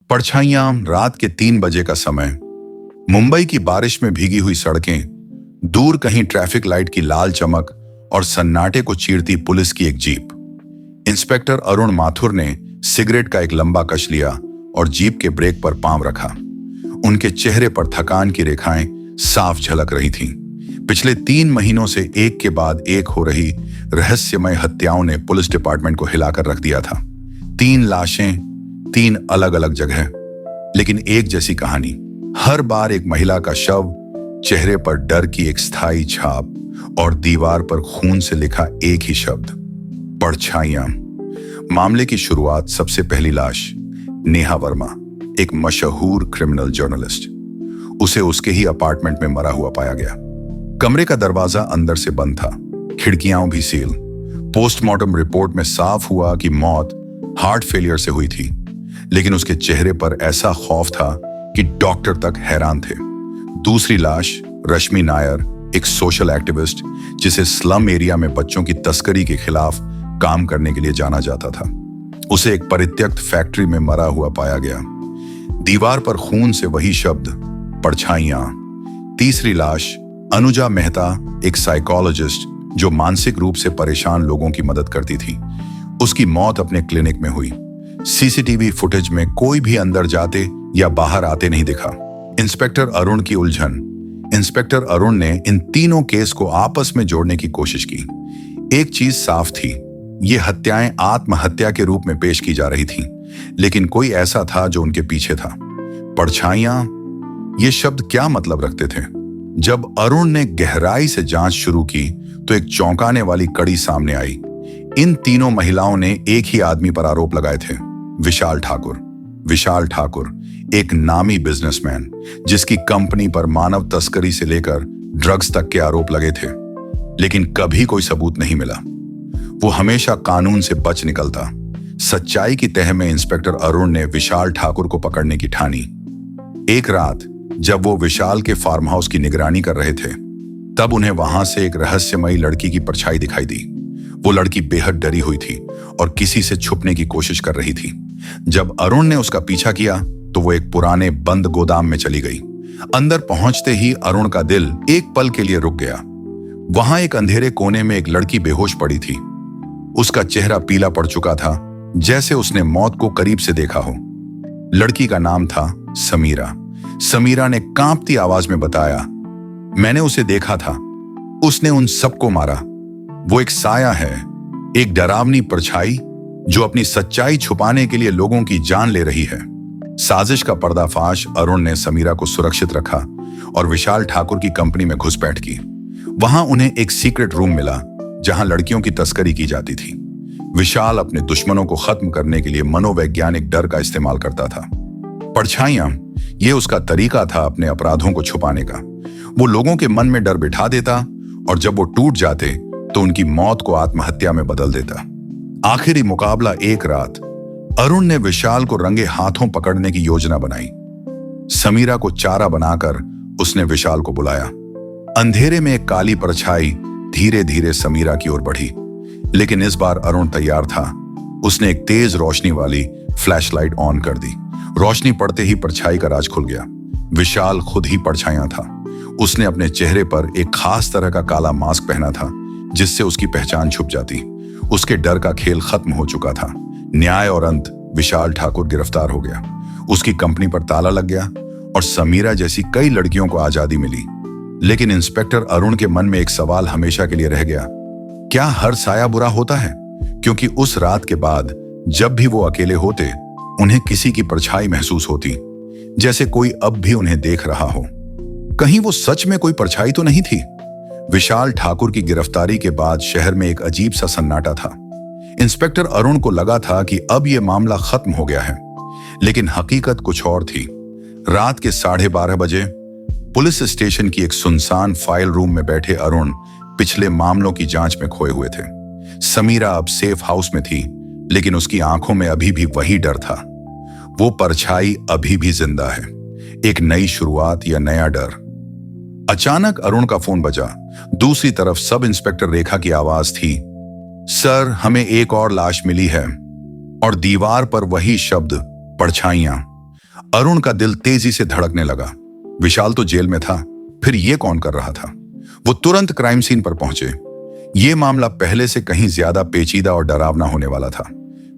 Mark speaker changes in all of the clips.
Speaker 1: परछाइयां, रात के 3 बजे का समय। मुंबई की बारिश में भीगी हुई सड़कें, दूर कहीं ट्रैफिक लाइट की लाल चमक और सन्नाटे को चीरती पुलिस की एक जीप। इंस्पेक्टर अरुण माथुर ने सिगरेट का एक लंबा कश लिया और जीप के ब्रेक पर पांव रखा। उनके चेहरे पर थकान की रेखाएं साफ झलक रही थीं। पिछले 3 महीनों से एक के बाद एक हो रही रहस्यमय हत्याओं ने पुलिस डिपार्टमेंट को हिलाकर रख दिया था। 3 लाशें, 3 अलग-अलग जगह, लेकिन एक जैसी कहानी। हर बार एक महिला का शव, चेहरे पर डर की एक स्थायी छाप और दीवार पर खून से लिखा एक ही शब्द, परछाइयां। मामले की शुरुआत सबसे पहली लाश, नेहा वर्मा, एक मशहूर क्रिमिनल जर्नलिस्ट। उसे उसके ही अपार्टमेंट में मरा हुआ पाया गया। कमरे का दरवाजा अंदर से बंद था, खिड़कियां भी सील। पोस्टमार्टम रिपोर्ट में साफ हुआ कि मौत हार्ट फेलियर से हुई थी, लेकिन उसके चेहरे पर ऐसा खौफ था कि डॉक्टर तक हैरान थे। दूसरी लाश, रश्मि नायर, एक सोशल एक्टिविस्ट जिसे स्लम एरिया में बच्चों की तस्करी के खिलाफ काम करने के लिए जाना जाता था। उसे एक परित्यक्त फैक्ट्री में मरा हुआ पाया गया। दीवार पर खून से वही शब्द, परछाइयां। तीसरी लाश, अनुजा मेहता, एक साइकोलॉजिस्ट जो मानसिक रूप से परेशान लोगों की मदद करती थी। उसकी मौत अपने क्लिनिक में हुई। सीसीटीवी फुटेज में कोई भी अंदर जाते या बाहर आते नहीं दिखा। इंस्पेक्टर अरुण की उलझन। इंस्पेक्टर अरुण ने इन तीनों केस को आपस में जोड़ने की कोशिश की। एक चीज साफ थी, ये हत्याएं आत्महत्या के रूप में पेश की जा रही थीं, लेकिन कोई ऐसा था जो उनके पीछे था। परछाइयां, ये शब्द क्या मतलब रखते थे? जब अरुण ने गहराई से जांच शुरू की तो एक चौंकाने वाली कड़ी सामने आई। इन तीनों महिलाओं ने एक ही आदमी पर आरोप लगाए थे, विशाल ठाकुर। विशाल ठाकुर, एक नामी बिजनेसमैन जिसकी कंपनी पर मानव तस्करी से लेकर ड्रग्स तक के आरोप लगे थे, लेकिन कभी कोई सबूत नहीं मिला। वो हमेशा कानून से बच निकलता। सच्चाई की तह में इंस्पेक्टर अरुण ने विशाल ठाकुर को पकड़ने की ठानी। एक रात जब वो विशाल के फार्म हाउस की निगरानी कर रहे थे, तब उन्हें वहां से एक रहस्यमयी लड़की की परछाई दिखाई दी। वो लड़की बेहद डरी हुई थी और किसी से छुपने की कोशिश कर रही थी। जब अरुण ने उसका पीछा किया तो वो एक पुराने बंद गोदाम में चली गई। अंदर पहुंचते ही अरुण का दिल एक पल के लिए रुक गया। वहां एक अंधेरे कोने में एक लड़की बेहोश पड़ी थी। उसका चेहरा पीला पड़ चुका था, जैसे उसने मौत को करीब से देखा हो। लड़की का नाम था समीरा। समीरा ने कांपती आवाज में बताया, मैंने उसे देखा था, उसने उन सबको मारा। वो एक साया है, एक डरावनी परछाई जो अपनी सच्चाई छुपाने के लिए लोगों की जान ले रही है। साजिश का पर्दाफाश। अरुण ने समीरा को सुरक्षित रखा और विशाल ठाकुर की कंपनी में घुसपैठ की। वहां उन्हें एक सीक्रेट रूम मिला जहां लड़कियों की तस्करी की जाती थी। विशाल अपने दुश्मनों को खत्म करने के लिए मनोवैज्ञानिक डर का इस्तेमाल करता था। परछाइयां, ये उसका तरीका था अपने अपराधों को छुपाने का। वो लोगों के मन में डर बिठा देता और जब वो टूट जाते तो उनकी मौत को आत्महत्या में बदल देता। आखिरी मुकाबला। एक रात अरुण ने विशाल को रंगे हाथों पकड़ने की योजना बनाई। समीरा को चारा बनाकर उसने विशाल को बुलाया। अंधेरे में एक काली परछाई धीरे धीरे समीरा की ओर बढ़ी, लेकिन इस बार अरुण तैयार था। उसने एक तेज रोशनी वाली फ्लैशलाइट ऑन कर दी। रोशनी पड़ते ही परछाई का राज खुल गया। विशाल खुद ही परछाइयां था। उसने अपने चेहरे पर एक खास तरह का काला मास्क पहना था, जिससे उसकी पहचान छुप जाती। उसके डर का खेल खत्म हो चुका था। न्याय और अंत। विशाल ठाकुर गिरफ्तार हो गया। उसकी कंपनी पर ताला लग गया और समीरा जैसी कई लड़कियों को आजादी मिली। लेकिन इंस्पेक्टर अरुण के मन में एक सवाल हमेशा के लिए रह गया, क्या हर साया बुरा होता है? क्योंकि उस रात के बाद जब भी वो अकेले होते, उन्हें किसी की परछाई महसूस होती, जैसे कोई अब भी उन्हें देख रहा हो। कहीं वो सच में कोई परछाई तो नहीं थी? विशाल ठाकुर की गिरफ्तारी के बाद शहर में एक अजीब सा सन्नाटा था। इंस्पेक्टर अरुण को लगा था कि अब यह मामला खत्म हो गया है, लेकिन हकीकत कुछ और थी। रात के 12:30 बजे पुलिस स्टेशन की एक सुनसान फाइल रूम में बैठे अरुण पिछले मामलों की जांच में खोए हुए थे। समीरा अब सेफ हाउस में थी, लेकिन उसकी आंखों में अभी भी वही डर था। वो परछाई अभी भी जिंदा है। एक नई शुरुआत या नया डर। अचानक अरुण का फोन बजा। दूसरी तरफ सब इंस्पेक्टर रेखा की आवाज थी, सर, हमें एक और लाश मिली है। और दीवार पर वही शब्द, परछाइयां। अरुण का दिल तेजी से धड़कने लगा। विशाल तो जेल में था, फिर ये कौन कर रहा था? वो तुरंत क्राइम सीन पर पहुंचे। ये मामला पहले से कहीं ज्यादा पेचीदा और डरावना होने वाला था।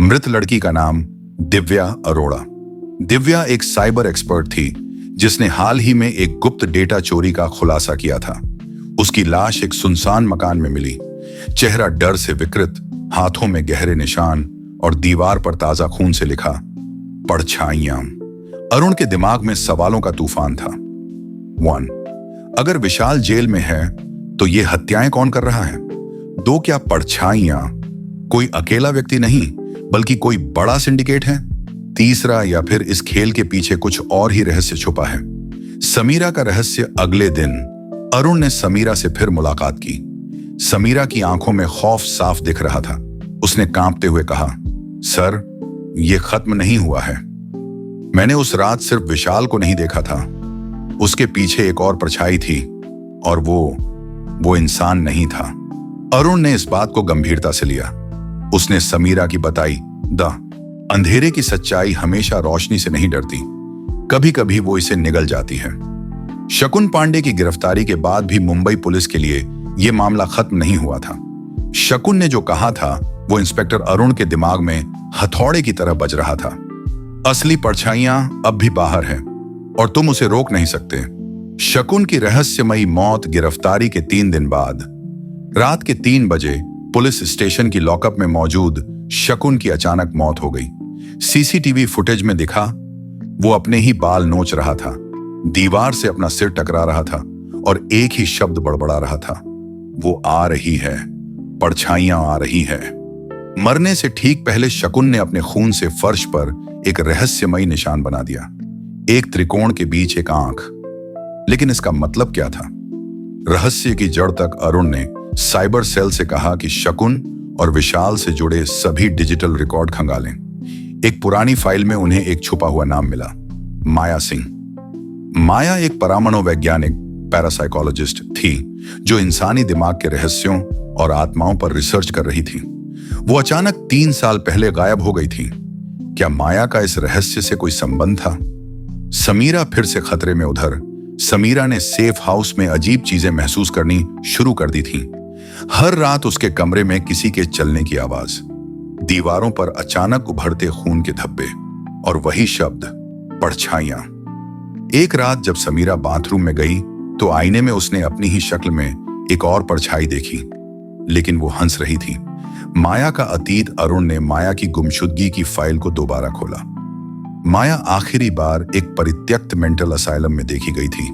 Speaker 1: मृत लड़की का नाम दिव्या अरोड़ा। दिव्या एक साइबर एक्सपर्ट थी जिसने हाल ही में एक गुप्त डेटा चोरी का खुलासा किया था। उसकी लाश एक सुनसान मकान में मिली। चेहरा डर से विकृत, हाथों में गहरे निशान और दीवार पर ताजा खून से लिखा परछाइयां। अरुण के दिमाग में सवालों का तूफान था। 1. अगर विशाल जेल में है तो ये हत्याएं कौन कर रहा है? 2. क्या परछाइयां कोई अकेला व्यक्ति नहीं बल्कि कोई बड़ा सिंडिकेट है? 3. या फिर इस खेल के पीछे कुछ और ही रहस्य छुपा है? समीरा का रहस्य। अगले दिन अरुण ने समीरा से फिर मुलाकात की। समीरा की आंखों में खौफ साफ दिख रहा था। उसने कांपते हुए कहा, सर, ये खत्म नहीं हुआ है। मैंने उस रात सिर्फ विशाल को नहीं देखा था, उसके पीछे एक और परछाई थी और वो इंसान नहीं था। अरुण ने इस बात को गंभीरता से लिया। उसने समीरा की बताई अंधेरे की सच्चाई हमेशा रोशनी से नहीं डरती, कभी कभी वो इसे निगल जाती है। शकुन पांडे की गिरफ्तारी के बाद भी मुंबई पुलिस के लिए यह मामला खत्म नहीं हुआ था। शकुन ने जो कहा था वो इंस्पेक्टर अरुण के दिमाग में हथौड़े की तरह बज रहा था। असली परछाइयां अब भी बाहर हैं और तुम उसे रोक नहीं सकते। शकुन की रहस्यमयी मौत। गिरफ्तारी के 3 दिन बाद रात के 3 बजे पुलिस स्टेशन की लॉकअप में मौजूद शकुन की अचानक मौत हो गई। सीसीटीवी फुटेज में दिखा वो अपने ही बाल नोच रहा था, दीवार से अपना सिर टकरा रहा था और एक ही शब्द बड़बड़ा रहा था, वो आ रही है, परछाइयां आ रही है। मरने से ठीक पहले शकुन ने अपने खून से फर्श पर एक रहस्यमयी निशान बना दिया, एक त्रिकोण के बीच एक आंख। लेकिन इसका मतलब क्या था? रहस्य की जड़ तक अरुण ने साइबर सेल से कहा कि शकुन और विशाल से जुड़े सभी डिजिटल रिकॉर्ड खंगालें। एक पुरानी फाइल में उन्हें एक छुपा हुआ नाम मिला, माया सिंह। माया एक परमाणुवैज्ञानिक पैरासाइकोलॉजिस्ट थी जो इंसानी दिमाग के रहस्यों और आत्माओं पर रिसर्च कर रही थी। वो अचानक 3 साल पहले गायब हो गई थी। क्या माया का इस रहस्य से कोई संबंध था? समीरा फिर से खतरे में। उधर समीरा ने सेफ हाउस में अजीब चीजें महसूस करनी शुरू कर दी थी। हर रात उसके कमरे में किसी के चलने की आवाज, दीवारों पर अचानक उभरते खून के धब्बे और वही शब्द परछाइयां। एक रात जब समीरा बाथरूम में गई तो आईने में उसने अपनी ही शक्ल में एक और परछाई देखी, लेकिन वो हंस रही थी। माया का अतीत। अरुण ने माया की गुमशुदगी की फाइल को दोबारा खोला। माया आखिरी बार एक परित्यक्त मेंटल असाइलम में देखी गई थी,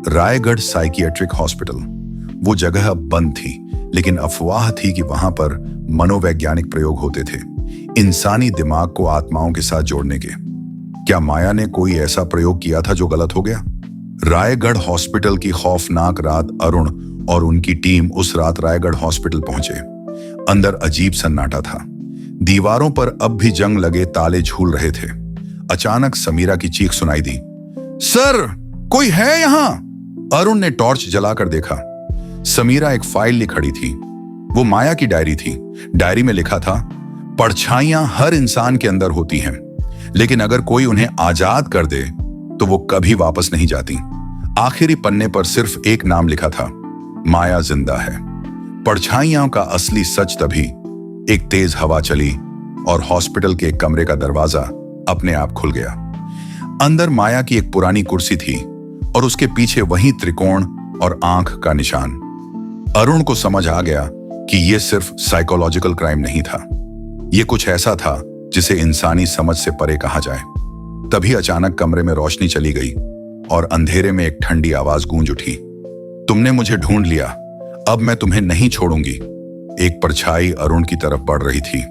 Speaker 1: रायगढ़ साइकियाट्रिक हॉस्पिटल। वो जगह अब बंद थी, लेकिन अफवाह थी कि वहां पर मनोवैज्ञानिक प्रयोग होते थे, इंसानी दिमाग को आत्माओं के साथ जोड़ने के। क्या माया ने कोई ऐसा प्रयोग किया था जो गलत हो गया? रायगढ़ हॉस्पिटल की खौफनाक रात। अरुण और उनकी टीम उस रात रायगढ़ हॉस्पिटल पहुंचे। अंदर अजीब सन्नाटा था, दीवारों पर अब भी जंग लगे ताले झूल रहे थे। अचानक समीरा की चीख सुनाई दी, सर, कोई है यहां? अरुण ने टॉर्च जलाकर देखा। समीरा एक फाइल ली खड़ी थी। वो माया की डायरी थी। डायरी में लिखा था, परछाइयां हर इंसान के अंदर होती हैं, लेकिन अगर कोई उन्हें आजाद कर दे तो वो कभी वापस नहीं जाती। आखिरी पन्ने पर सिर्फ एक नाम लिखा था, माया जिंदा है। परछाइयां का असली सच तभी एक तेज हवा चली और हॉस्पिटल के एक कमरे का दरवाजा अपने आप खुल गया। अंदर माया की एक पुरानी कुर्सी थी और उसके पीछे वही त्रिकोण और आंख का निशान। अरुण को समझ आ गया कि यह सिर्फ साइकोलॉजिकल क्राइम नहीं था, यह कुछ ऐसा था जिसे इंसानी समझ से परे कहा जाए। तभी अचानक कमरे में रोशनी चली गई और अंधेरे में एक ठंडी आवाज गूंज उठी, तुमने मुझे ढूंढ लिया, अब मैं तुम्हें नहीं छोड़ूंगी। एक परछाई अरुण की तरफ बढ़ रही थी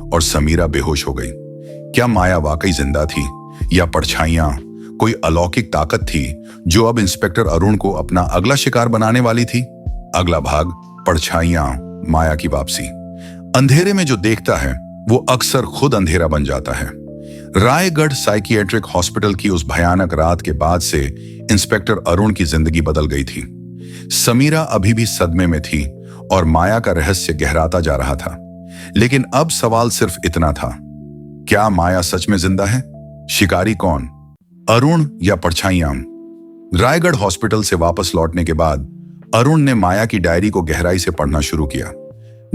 Speaker 1: और समीरा बेहोश हो गई। क्या माया वाकई जिंदा थी या परछाइयां कोई अलौकिक ताकत थी जो अब इंस्पेक्टर अरुण को अपना अगला शिकार बनाने वाली थी? अगला भाग, परछाइयां, माया की वापसी। अंधेरे में जो देखता है वो अक्सर खुद अंधेरा बन जाता है। रायगढ़ साइकियाट्रिक हॉस्पिटल की उस भयानक रात के बाद से इंस्पेक्टर अरुण की जिंदगी बदल गई थी। समीरा अभी भी सदमे में थी और माया का रहस्य गहराता जा रहा था। लेकिन अब सवाल सिर्फ इतना था, क्या माया सच में जिंदा है? शिकारी कौन? अरुण या परछाइयां। रायगढ़ हॉस्पिटल से वापस लौटने के बाद अरुण ने माया की डायरी को गहराई से पढ़ना शुरू किया।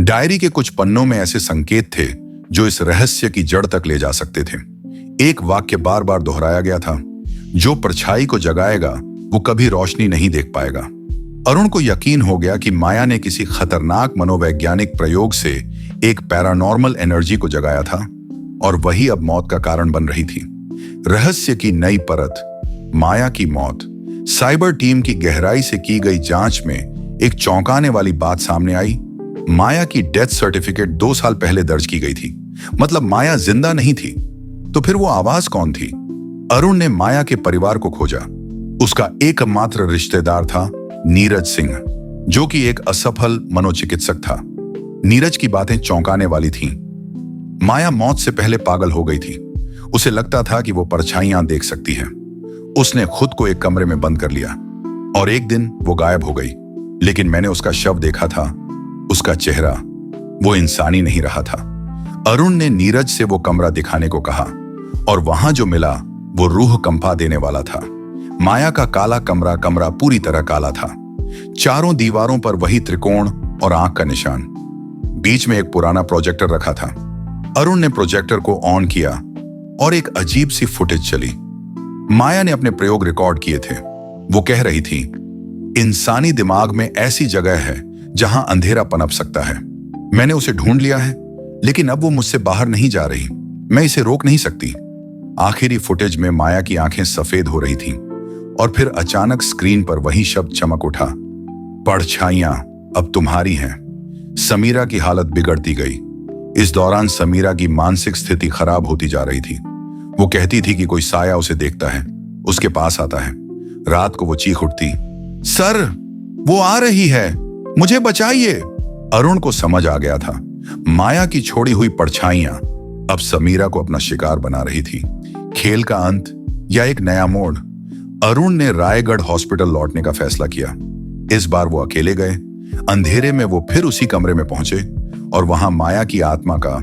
Speaker 1: डायरी के कुछ पन्नों में ऐसे संकेत थे जो इस रहस्य की जड़ तक ले जा सकते थे। एक वाक्य बार बार दोहराया गया था, जो परछाई को जगाएगा वो कभी रोशनी नहीं देख पाएगा। अरुण को यकीन हो गया कि माया ने किसी खतरनाक मनोवैज्ञानिक प्रयोग से एक पैरानॉर्मल एनर्जी को जगाया था और वही अब मौत का कारण बन रही थी। रहस्य की नई परत, माया की मौत। साइबर टीम की गहराई से की गई जांच में एक चौंकाने वाली बात सामने आई। माया की डेथ सर्टिफिकेट 2 साल पहले दर्ज की गई थी। मतलब माया जिंदा नहीं थी, तो फिर वो आवाज कौन थी? अरुण ने माया के परिवार को खोजा। उसका एकमात्र रिश्तेदार था नीरज सिंह, जो कि एक असफल मनोचिकित्सक था। नीरज की बातें चौंकाने वाली थीं। माया मौत से पहले पागल हो गई थी। उसे लगता था कि वो परछाइयां देख सकती है। उसने खुद को एक कमरे में बंद कर लिया और एक दिन वो गायब हो गई। लेकिन मैंने उसका शव देखा था। उसका चेहरा वो इंसानी नहीं रहा था। अरुण ने नीरज से वो कमरा दिखाने को कहा और वहां जो मिला वो रूह कंपा देने वाला था। माया का काला कमरा पूरी तरह काला था। चारों दीवारों पर वही त्रिकोण और आंख का निशान। बीच में एक पुराना प्रोजेक्टर रखा था। अरुण ने प्रोजेक्टर को ऑन किया और एक अजीब सी फुटेज चली। माया ने अपने प्रयोग रिकॉर्ड किए थे। वो कह रही थी, इंसानी दिमाग में ऐसी जगह है जहां अंधेरा पनप सकता है। मैंने उसे ढूंढ लिया है, लेकिन अब वो मुझसे बाहर नहीं जा रही। मैं इसे रोक नहीं सकती। आखिरी फुटेज में माया की आंखें सफेद हो रही थीं और फिर अचानक स्क्रीन पर वही शब्द चमक उठा, परछाइयां अब तुम्हारी हैं। समीरा की हालत बिगड़ती गई। इस दौरान समीरा की मानसिक स्थिति खराब होती जा रही थी। वो कहती थी कि कोई साया उसे देखता है, उसके पास आता है। रात को वो चीख उठती, सर वो आ रही है, मुझे बचाइए। अरुण को समझ आ गया था, माया की छोड़ी हुई परछाइयां अब समीरा को अपना शिकार बना रही थी। खेल का अंत या एक नया मोड़? अरुण ने रायगढ़ हॉस्पिटल लौटने का फैसला किया। इस बार वो अकेले गए। अंधेरे में वो फिर उसी कमरे में पहुंचे और वहां माया की आत्मा का